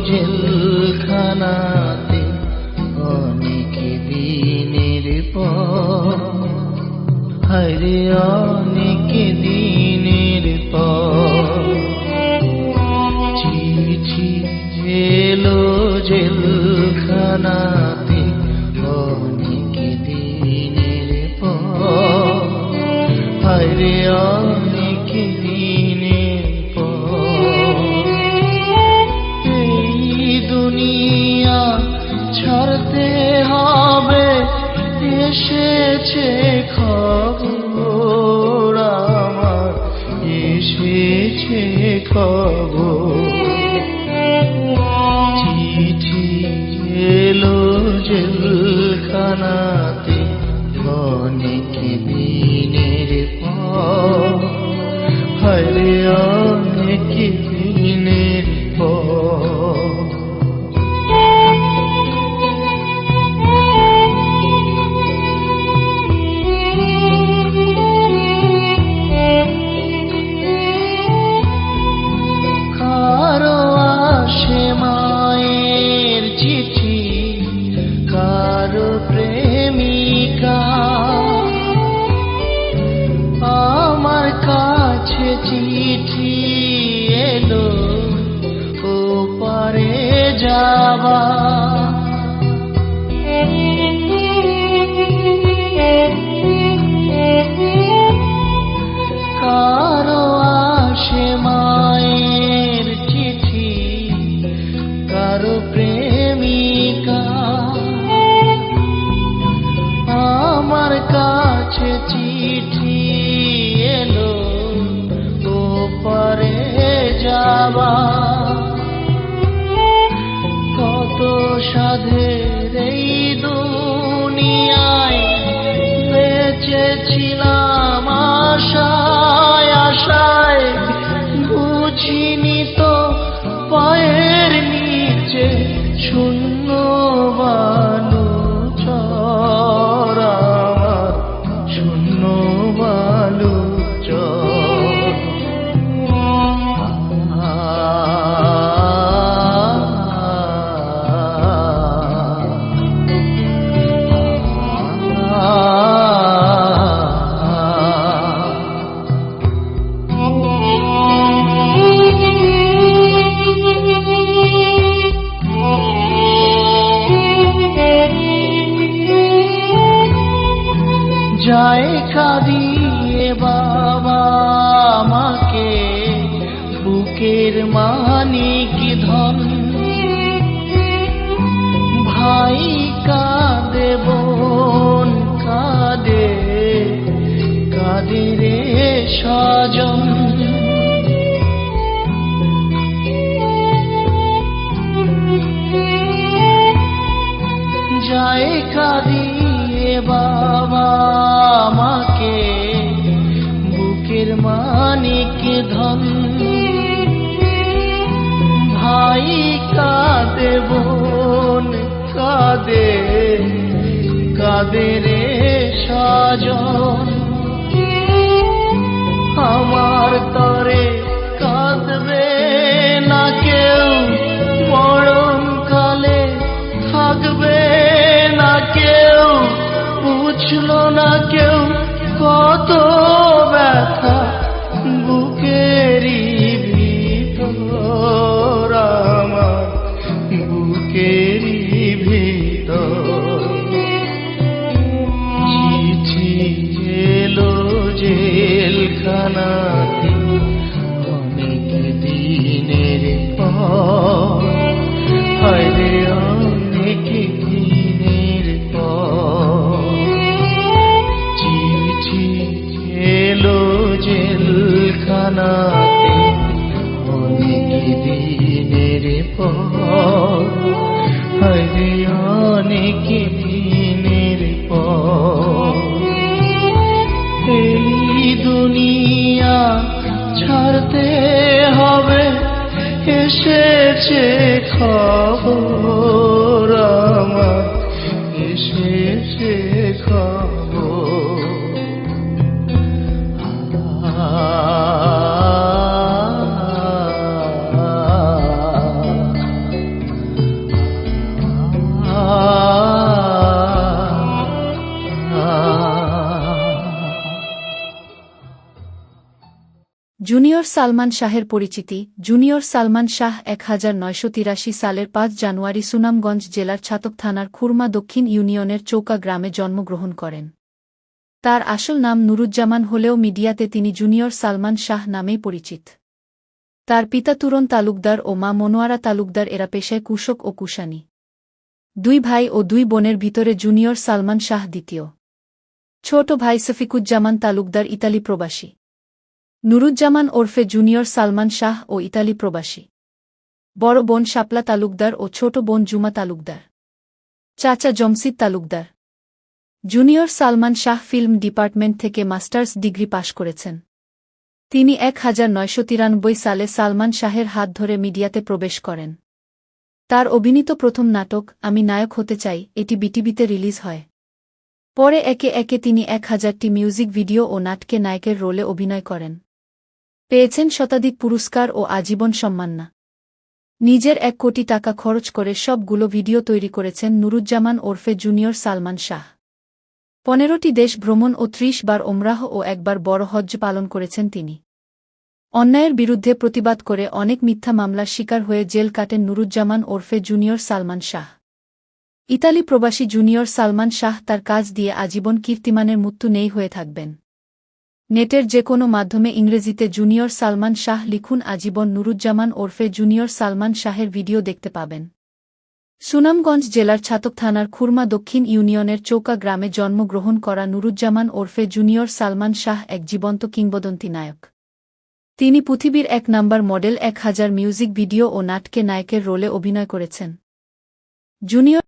জেলখানাতে অনেক দিনের পর, হায়রে অনেক দিনের পর চিঠি এলো জেলখানাতে অনেক দিনের পর, হায়রে অনেক দিনের পর দুনিয়া ছাড়তে হবে, এসেছে খবর আমার, এসেছে খবর। চিঠি এলো জেলখানাতে অনেক দিনের পর, হায়রে অনেক দিনের পর। চিঠি এলো ওপারে যাবা, কারো আসে মায়ের চিঠি, কারো প্রেমিকা। আমার কাছে চিঠি এলো ওপারে যাবা, কত সাধের এই দুনিয়ায় বেঁচেছিলাম আশায় আশায়, বুঝিনি তো পায়ের নিচে শূন্য বালু চর, আমার শূন্য বালু চর। যায় কাঁদিয়ে বাবা আমাকে, বুকের মানিক ধন, ভাই কাঁদে বোন কাঁদে, কাঁদে রে স্বজন। যায় কাঁদিয়ে বাবা আমাকে, বুকের মানিক ধন, ভাই কাঁদে বোন কাঁদে, কাঁদে রে স্বজন। আমার তরে কাঁদবে না কেউ, মরণকালে থাকবে না কেউ, বুঝলো না কেউ কত ব্যথা বুকেরই ভিতর, আমার বুকেরই ভিতর। চিঠি পর, হায়রে অনেক দিনের পর এই দুনিয়া ছাড়তে হবে, এসেছে খবর আমার, এসেছে খবর। জুনিয়র সালমান শাহের পরিচিতি। জুনিয়র সালমান শাহ 1983 সালের 5 জানুয়ারি সুনামগঞ্জ জেলার ছাতক থানার খুরমা দক্ষিণ ইউনিয়নের চৌকা গ্রামে জন্মগ্রহণ করেন। তার আসল নাম নুরুজ্জামান হলেও মিডিয়াতে তিনি জুনিয়র সালমান শাহ নামেই পরিচিত। তার পিতা তুরন তালুকদার ও মা মনোয়ারা তালুকদার, এরা পেশায় কৃষক ও কুশানী। 2 ভাই ও 2 বোনের ভিতরে জুনিয়র সালমান শাহ দ্বিতীয়। ছোট ভাই সফিকুজ্জামান তালুকদার ইতালি প্রবাসী। নুরুজ্জামান ওরফে জুনিয়র সালমান শাহ ও ইতালি প্রবাসী। বড় বোন শাপলা তালুকদার ও ছোট বোন জুমা তালুকদার। চাচা Jamshid Talukdar. Junior Salman Shah film department থেকে মাস্টার্স ডিগ্রি পাশ করেছেন। তিনি 1993 সালে সালমান শাহের হাত ধরে মিডিয়াতে প্রবেশ করেন। তার অভিনীত প্রথম নাটক আমি নায়ক হতে চাই এটি বিটিভিতে রিলিজ হয়। পরে একে একে তিনি 1000টি মিউজিক ভিডিও ও নাটকে নায়কের রোলে অভিনয় করেন। পেয়েছেন শতাধিক পুরস্কার ও আজীবন সম্মাননা। নিজের 1 কোটি টাকা খরচ করে সবগুলো ভিডিও তৈরি করেছেন নুরুজ্জামান ওরফে জুনিয়র সালমান শাহ। 15টি দেশ ভ্রমণ ও 30 বার ওমরাহ ও 1 বার বড় হজ্জ পালন করেছেন তিনি। অন্যায়ের বিরুদ্ধে প্রতিবাদ করে অনেক মিথ্যা মামলার শিকার হয়ে জেল কাটেন নুরুজ্জামান ওরফে জুনিয়র সালমান শাহ। ইতালি প্রবাসী জুনিয়র সালমান শাহ তার কাজ দিয়ে আজীবন কীর্তিমানের মৃত্যু নেই হয়ে থাকবেন। নেটের যে কোনো মাধ্যমে ইংরেজিতে জুনিয়র সালমান শাহ লিখুন, আজীবন নুরুজ্জামান ওরফে জুনিয়র সালমান শাহের ভিডিও দেখতে পাবেন। সুনামগঞ্জ জেলার ছাতক থানার খুরমা দক্ষিণ ইউনিয়নের চৌকা গ্রামে জন্মগ্রহণ করা নুরুজ্জামান ওরফে জুনিয়র সালমান শাহ এক জীবন্ত কিংবদন্তি নায়ক। তিনি পৃথিবীর 1 নাম্বার মডেল, 1000 মিউজিক ভিডিও ও নাটকে নায়কের রোলে অভিনয় করেছেন। জুনিয়র